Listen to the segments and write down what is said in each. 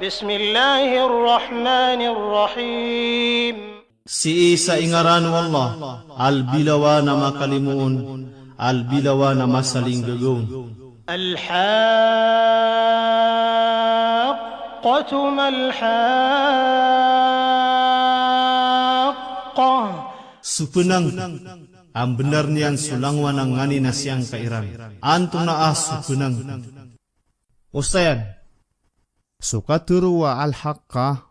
Bismillahirrahmanirrahim. Si sa ingaran Allah, al-bilawa na makalimuon, al-bilawa na masaling gagawin. Al-haqqatu mal-haqqah. Supenang, ang benar niyan sulangwan ang ngani na siyang kairan. Anto na supenang. Ustayan, sukaturu wa al-haqqa,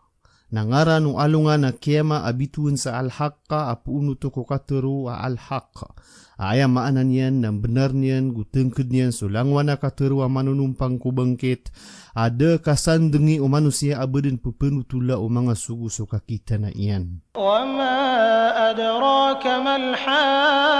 nangaran ng alungan na kiyama abituin sa al-haqqa apuno to kukaturu wa al-haqqa. Ayam maanan yan, ng benar niyan, gutengked niyan, sulangwan na katuru wa manunumpang kubangkit. Ada kasandengi o manusia abadin pupenutula o mga sugu-suka kita na iyan. Wa ma adraka mal-haqqah.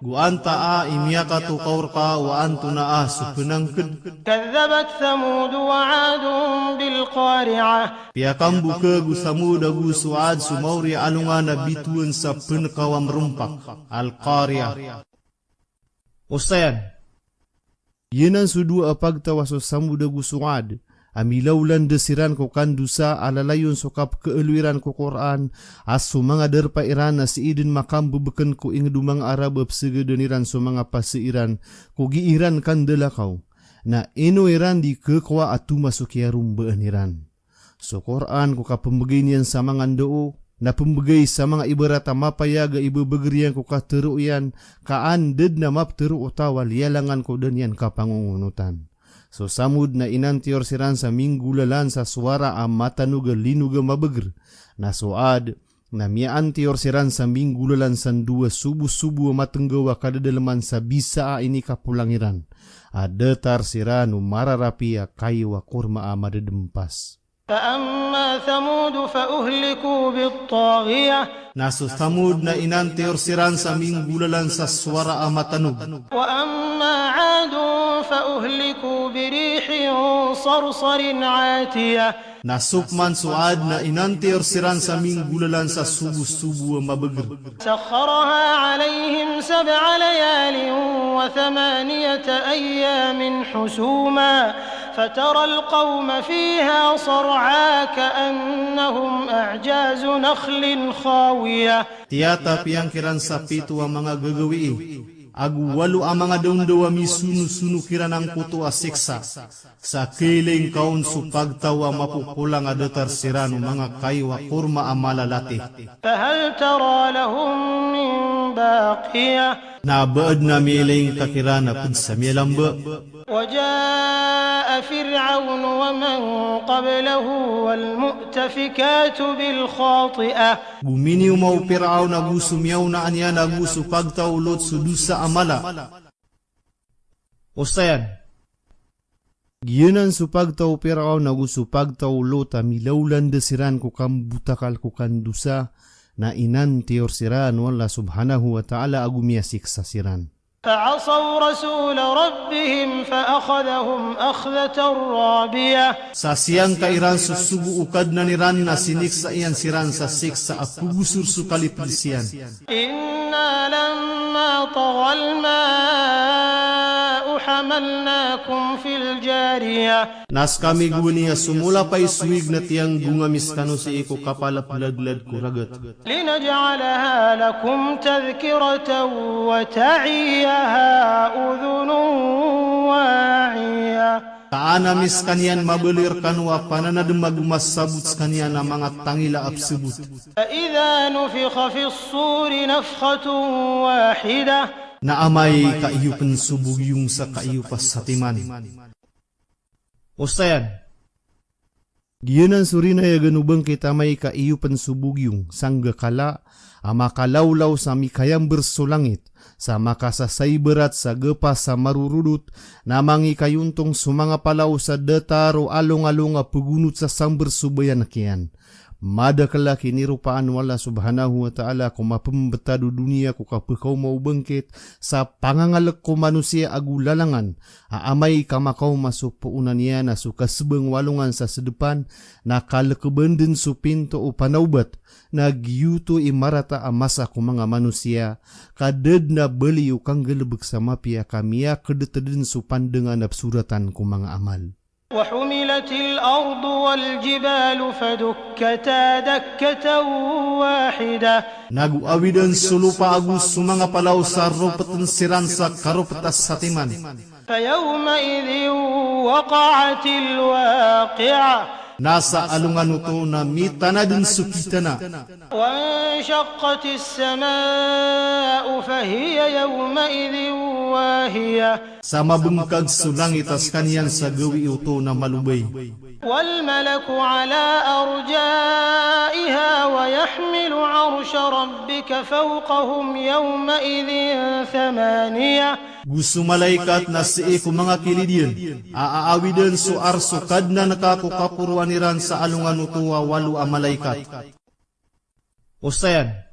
Guanta imyaka tu kaurka wa antu na supenangked. Kadzabat Thamud wa 'Adun bil qari'ah. Piakam buka gu Samud gu Suad sumauri alungan na bituan sa penekawam rumpak al-qariyah. Ustayan, yenan sudu apag tawaso Samud gu Suad. Amilaulan desiran ko kandusa alalayon sokap keeluiran ko Quran asu mga derpairan na siidin makam bebeken ko ingdumang Arab segedeniran so mga pasiiran ko giiran kandela kau na inuiran di kekwa atu masuk ya rumbeeniran. So Quran ko kapembegay niyan sa mga ndoo na pembegay sa mga ibarat mapayaga ibu begerian ko kateruyan kaanded na mapteru utawa lialangan ko danyan kapangungunutan. So Samud na inantior siran sa minggulalan sa suara matanuga linuga mabeger. Na Suad na miantior siran sa minggulalan sa dua subu-subu matenggawa kadadalaman sa bisa ini kapulangiran. Ada tar siran mararapia kayu wa kurma madedempas. فأما ثمود فأهلكوا بالطاغية. Naso Samud na inantior siran sa minggulalan sa suara matanug. وأما عاد فأهلكوا بريح صرصر عاتية. Nasukman Suad na inantior siran sa minggulalan sa subu-subu mabeger. سخرها عليهم 7 ليال و8 أيام حسوما فترى القوم فيها صرعى كأنهم أعجاز نخل خاوية. Tiyata piyangkiran sa pito ang mga gagawi. Agu walu ang mga daundawa misunu-sunu kiran ang puto asiksa. Sa kiling kaun supagtawa mapupulang adatar sirano mga kaywa kurma amalalati. فهل ترى لهم من باقية. Nabaad na miling kakirana pun sa milamba. وجاء فرعون ومن قبله والمؤتفكات بالخاطئة. Bumini umaw Piraw na gusumiyaw na anya na gusu pagtaulot sudusa amala. Ustayan, giyanan su pagtaw Piraw na gusu pagtaulot amilaulan desiran ko kambutakal ko kandusa na inantior siran wala subhanahu wa ta'ala agumiyasik sa siran. فعصوا رسول ربهم فأخذهم أخذة رابية. Sa siyang kairan susubu ukad na niran na siniksa iyan siran sa siksa apugusur su kalipilisian. إنا لما طغى الماء حملناكم في الجارية. Nas kami guniya sumula pa'y suwig na tiyang gungamis kano si iko kapalapladlad kuragat. لنجعلها لكم تذكرة وتعيها أذن واعية. Kaanamis kanyan mabelir kanwa pananademag masabut kanyan na mga tangila apsebut. فإذا نفخ في الصور نفخة واحدة. Na amay kaiyupan subugyong sa kaiyupas sa timan. Ustayan, giyanan surina ya ganubang kita may kaiyupan subugyong sangga kala amakalawlaw sa mikayang bersulangit sa makasasay berat sa gepa sa marurudut na mangi kayuntong sumanga palaw sa dataro along-along a pugunut sa samber subayan kiyan. Mada kelak ini rupaan wala subhanahu wa ta'ala ko mapembetadu dunia ko kapag kau mau bengkit sa pangangalak ko manusia agu lalangan aamay kamakau masuk puunan niya na suka sebeng walungan sa sedepan na kalakebenden su pinto o panaubat na giyuto imarata amasa ko mga manusia kaded na beliu kang gelebek sa mapia kamiya kedeteden su pandengan suratan ko mga amal. وحملت الأرض والجبال فدكتا دكة واحدة Nagu awidan sulupa agus sumanga palaw sa rupatan siran sa karupetas satiman. فيومئذ وقعت الواقعة Nasa alungan ito na mitana din sukitana. وانشقت السماء فهي يومئذ واهية Sama bengkag sulangitas kanyan sa gawi ito na malubay. والملك على أرجائها ويحمل عرش ربك فوقهم يومئذ ثمانية Gusto malaikat na si ko mga kilidian, aaawidan su arso kadna nakakukapurwaniran sa alungan ito walu a malaikat. Ustayan,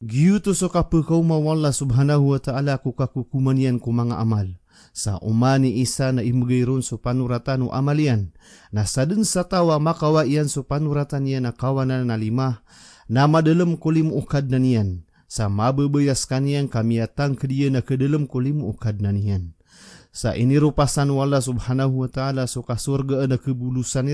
giyuto so kapakaw mawala subhanahu wa ta'ala kukakukumanian ko mga amal. Sa umani isa na imugayron so panuratan o amalian, na sa dun sa tawa makawaian so panuratan niya na kawanan na 5, na madalam kulim ukad na niyan. Sa mababayas kaniyang kamiatang kediya na kedalam kulim ukad na niyan. Sa inirupasan wala subhanahu wa ta'ala so kasurga na kebulusan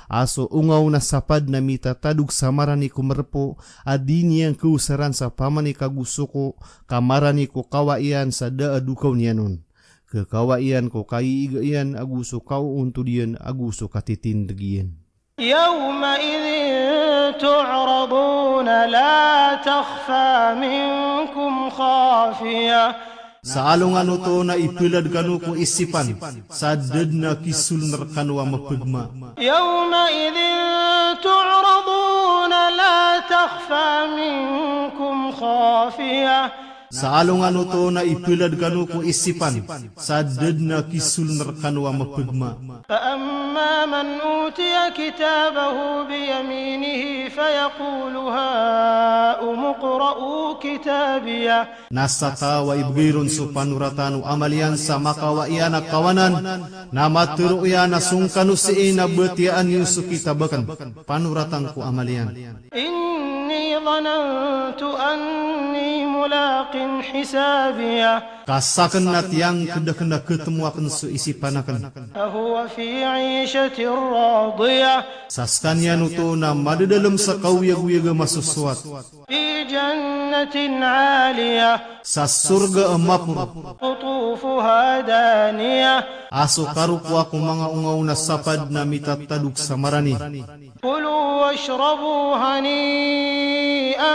aso ungaw na sapad na mitatadug samarani kumerpo adini yang keusaran sa pamani kagusuko kamarani ko kawaian sa daadukaw niyanon. Kekawaian ko kaiigayan aguso kau untuk diyan aguso katitindagian. يومئذ تعرضون لا تخفى منكم خافية Sa alungan ito na ipilad kanu ko isipan sa dad na kisul narkanwa mapagma. يومئذ تعرضون لا تخفى منكم خافية Sa alungan ito na ipilad kanu ko isipan sa dad na kisul narkanwa mapagma. فأما من أوتي كتابه بيمينه فيقول هاؤم اقرءوا كتابيه Nasa tawa ibgiron so panuratan o amalian sa makawaian na kawanan na maturo iyan na sungkanu si ina betiaan yung so kitabakan panuratan ko amalian. إني ظننت أني ملاق حسابيه Kasakan na tiyang kada ketemu akan so isipanakan. فهو في عيشة راضية Saskanyan ito na madadalam sa kawiyag-wiyaga masusuat. في جنة عالية Sa surga amapur. قطوفها دانية Aso karupwa kung mga ungaw na sapad na mitataduk sa marani. كلوا واشربوا هنيئا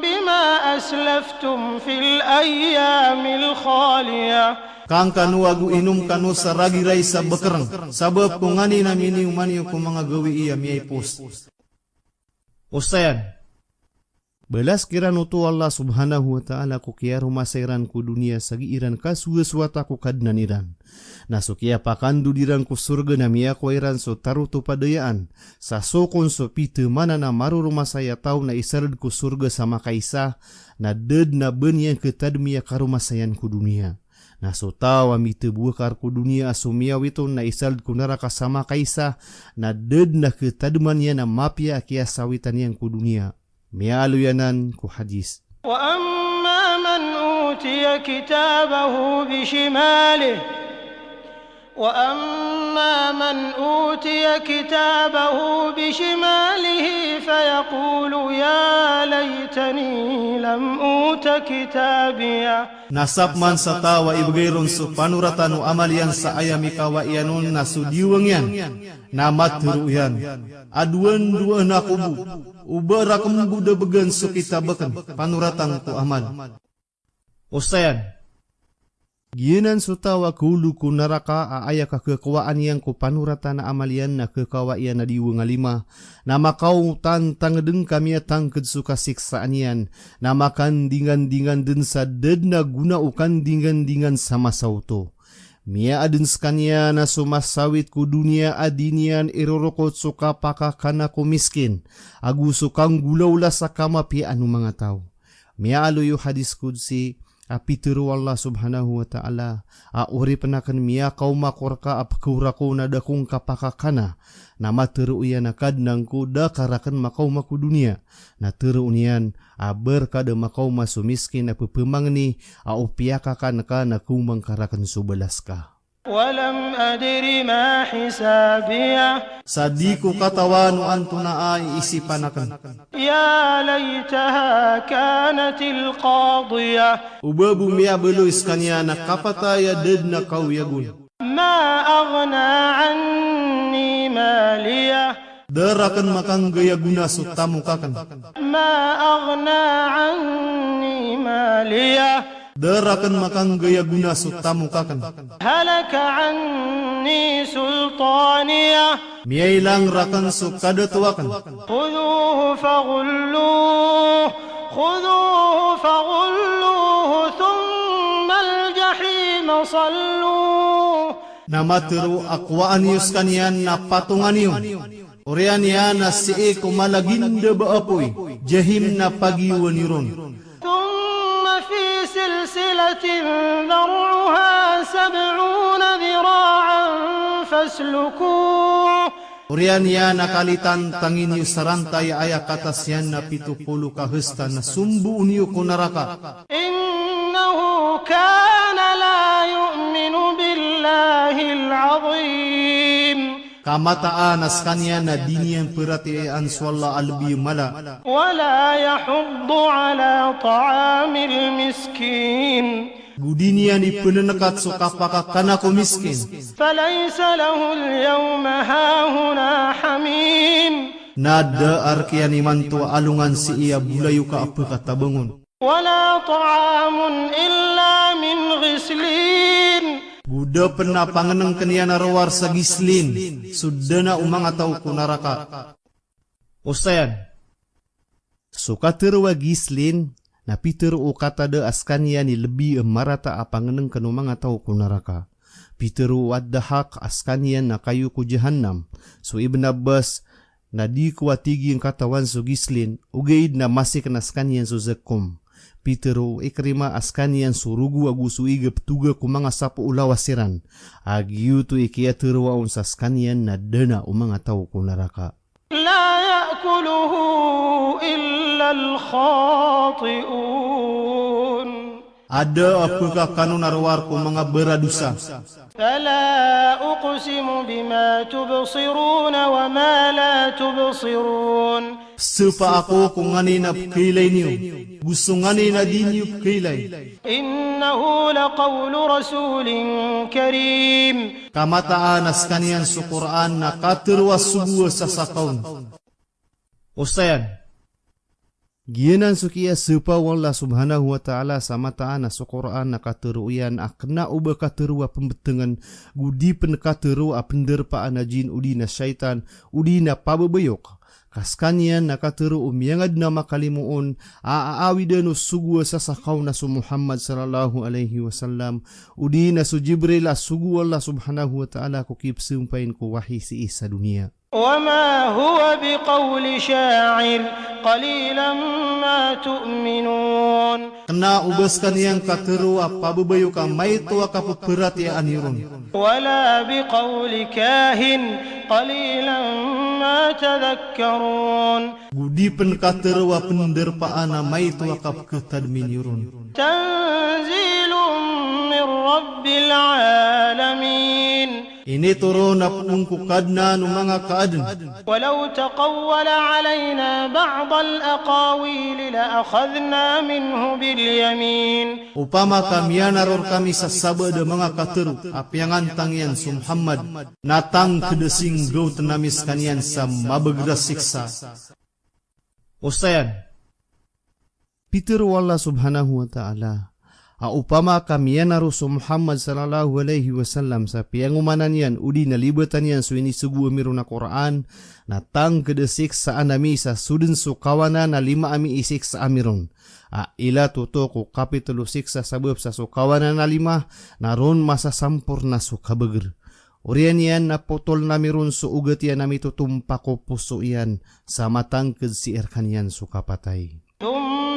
بما أسلفتم في الأيام الخالية Kang kanu agu inum kanu sa ragiray sa bakarang. Sabab kung ngani na miniumani kung mga gawi iya miyay post. Ustayan, belas kiran utu Allah subhanahu wa ta'ala kukiya rumasairan ku dunia sagiiran kasuwaswata ku kadnaniran. Nasukiya pakandu diran ku surga na miya kwairan so taruto padayaan. Sa sokon so pite mana na maru rumah saya tau na isarad ku surga sama kaisa na ded na ben yang ketadmiya karumasayan ku dunia. Naso tawa mite buakar ku dunia asumia wito na isarad ku neraka sama kaisa na ded na ketadman ya na mapia kia sawitan yang ku dunia. Mialu yanan ku hadis. وأما من أوتي كتابه بشماله وأما من أوتي كتابه بشماله فيقول يا ليتني لم أوت كتابيه Nasab man sa tawa ibgayron so panuratan o amalian sa ayami kawaianon na sudiwang yan na maturo yan. Aduan dua na kubu ubara kembuda began so kitabakan panuratan ko amal. Ustayan, giyanan so tawa kulu ku naraka aaya ka kekawaan yang ku panuratan na amalian na kekawaian na diwa nga 5 na makau tantang deng kami tangked suka siksaan yan na makan dingan-dingan den sa ded na guna ukan dingan-dingan sama sauto. Mia adin skania na sumasawit ku dunia adinian irorokot suka pakakana ku miskin. Agu sukang gulaula sakama pi anu mga tao. Mia aluyo hadis kudsi. Apitiru Allah subhanahu wa ta'ala. Uri penakan mia kaum makorka apkurako na dakung kapakakana. Nama teru uyan akad nangku da karakan makau maku dunia. Na teru unian berkada makau masu miskin apa pemangni upiakakan ka na kumang karakan subelaska. Walam adri ma hisabiyah. Sadiku katawanu antuna ay isipanakan. Ya laytaha kanatil qadiyah. Ubabu mia beluis kanya na kapataya dedna kau yagun. Ma aghna anni maliyah. Derakan makang gaya guna sutamukakan. Ma aghna anni maliyah. Derakan makang gaya guna sutamukakan. Halaka anni sultaniyah. Miailang rakan sukadatuakan. Khuduhu faghulluh. Khuduhu faghulluh. Thumma al-jahim salluh. Nama teru akwaan yuskanian na patunganion. Urian yan na siik kumalaginda baapoy. Jahim na pagiwanirun. في سلسلة ذرعها 70 ذراعا فاسلكوه. Urian yan nakalitan tangin yu sarantay ayak atas yan na 70 kahesta na sumbu niyo kunaraka. Innahu kana la yu'minu billahil azim. Kamataan as kanya na diniyan peratian swalla albi mala. Wala yahuddu ala ta'amil miskin. Gudinian ipenenekat sukapaka kana ko miskin. Falaysa lahu al-yawma hahuna hamim. Nada arkian imanto alungan si iya bulayu ka apa kata bangun. Wala ta'amun illa min ghislin. Guda pena pangeneng kenian rawar sa gislin. Sudana umang atau kunaraka. Ustayan. Suka terwa gislin. Na Peter o kata de askania ni lebih marata apangeneng kenumang atau kunaraka. Peter o adahak askania na kayu ku jahannam. So Ibn Abbas na di kuatigi ang katawan so gislin. Ugaid na masik na askanian so zekum. Peter o Ikrima askanian surugu agusu iga petuga ku mga sapo ulawasiran. Agiyu tu ikia terwa un sa askanian na dana umang atau kunaraka. La ya'kuluhu illa al-khati'un. Ada apakah kanun arwar ku mga beradusa? Fala uqsimu bima tubsiruna wa ma la tubsirun. Sepa ako kung nganinap kailay niyo. Gusto nganin na din niyo kailay. Innahu laqawlu rasulin karim. Kamataan as kaniyan sa Quran na katerwas subuwa sa sakaun. Ustayan. Giyanan sukiya sepa wallah subhanahu wa ta'ala sa mataan sa Quran na kateruyan akna uba katerua pembetengan gudi penekateru penderpaan na jin udi na syaitan udi na pababayok. Kaskanian nakateru umyangad na makalimuon aawida no sugwa sa sakaw na su Muhammad sallallahu alaihi wasallam udi na su Jibril asugwa Allah subhanahu wa ta'ala kukip sumpain ko wahi si isa dunia. وما هو بقول شاعر قليلا ما تؤمنون. Kena ubaskan yang kateru pababayo ka may tuwa ka paperati aniron. ولا بقول كاهن قليلا ما تذكرون. Gudi pen kateru penderpaan na may tuwa ka ketadminirun. تنزيل من رب العالمين. Ini turun na pungku kadna no mga kaaden. ولو تقول علينا بعض الأقاويل لأخذنا منه باليمين. Upama kami naror kami sa sabada mga kateru apiangan tangyan su Muhammad natang kedesing go tenamis kanian sa mabagda siksa. Ustayan. Peter wallah subhanahu wa ta'ala upama kamian na Rasul Muhammad sallallahu alaihi wasallam sa piangumanan yan udi nalibatan yan so ini sugu amirun na Quran na tang kedesik sa anami sa sudin so kawana na 5 ami isik sa amiron. Ila tuto ko kapitulo 6 sa sabab sa so kawana na 5 naron masa sampur na so kabeger. Urian yan na potol na miron so ugat yan nami tutumpa ko puso yan sa matang kedsiir kanyan so kapatay.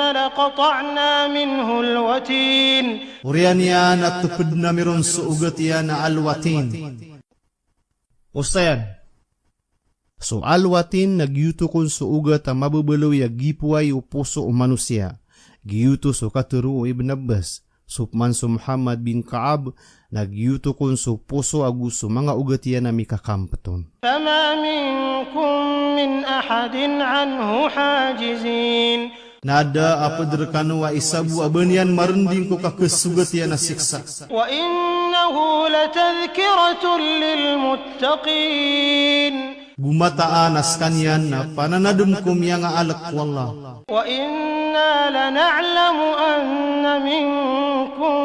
لقطعنا منه الوتين Urian yan at tupid na miron sa ugat yan na alwatin. Ustayan, so alwatin nagyuto kon sa ugat ang mababalaw ya gipuay o puso o manusia. Giyuto so katuro Ibn Abbas, supman so Muhammad bin Kaab, nagyuto kon so puso agus so mga ugat yan na mikakampaton. فما منكم من أحد عنه حاجزين Nada apaderkano wa isabu abanian marending ko kakesugat yan na siksa. وإنه لتذكرة للمتقين Gumataan askanyan na pananadum ko miya nga alak wallah. وإنا لنعلم أن منكم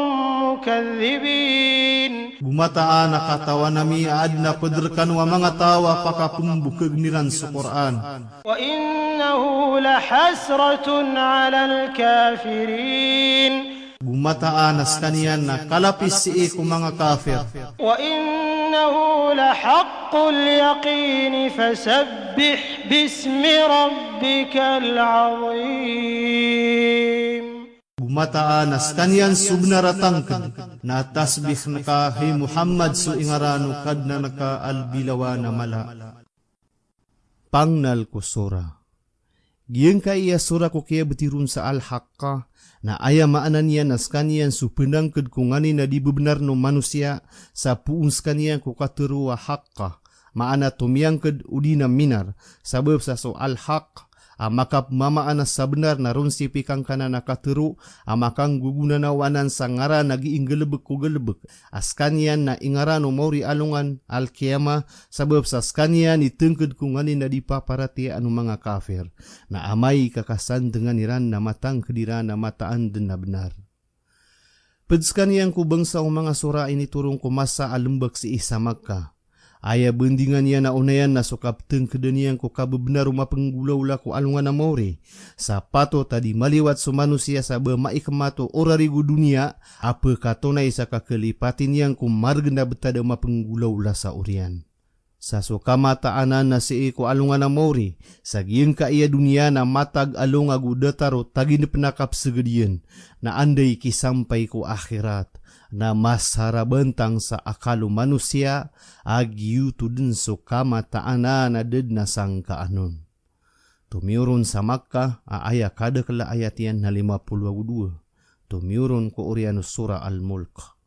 مكذبين Gumataan na katawa nami aad na paderkan wa mga tawa pakapumbukag niran sa Quran. وإنه لحسرة على الكافرين Gumataan askanyan na kalapis si ko mga kafir. وإنه لحق اليقين فسبح باسم ربك العظيم Gumataan askanyan subnaratangkad na tasbih na kahi Muhammad so ingarano kad na naka albilawa na mala. Pangnal ko sura. Giyang ka iya sura ko kaya betirun sa al-haqqa na aya maanan yan askanyan supenangkad kung ani na di bebenar no manusia sa puun skanian ko katuru wa haqqa maana tumiyangkad udi na minar sabab sa so al-haqq makap mamaan na sa benar na ron si pikang kana nakaturu amakang guguna na wanan sa ngara nagiing gelebek ko gelebek askanyan na ingara no mauri alungan al-kiyama sabab sa askanyan itengked kung ani na dipaparati anu mga kafir na amay kakasan dengan iran na matang kediran na mataan den na benar. Pedskanyan ko bangsa o mga sura ini turong kumasa alembak si Isa Makkah. Aya bendingan yan na unayan na sukapteng kedenian ko kabebenar rumah penggulaw ko alungan na mauri. Sa pato tadi maliwat so manusia sa maikemato orarigu dunia apa katonay sa kakelipatin yang ko margenda betada mapenggulaw sa urian. Sa sukamataanan na si ko alungan na mauri sa giyang kaya dunia na matag alung agu dataro tagin penakap segedian na anday kisampay ko akhirat. Na masara bentang sa akalu manusia agiu tudun so kamataana na ded na sang kaanon. Tumiurun sa Makkah aya kada kala ayat yan na 52. Tumiurun ko uriano surah Al-Mulk.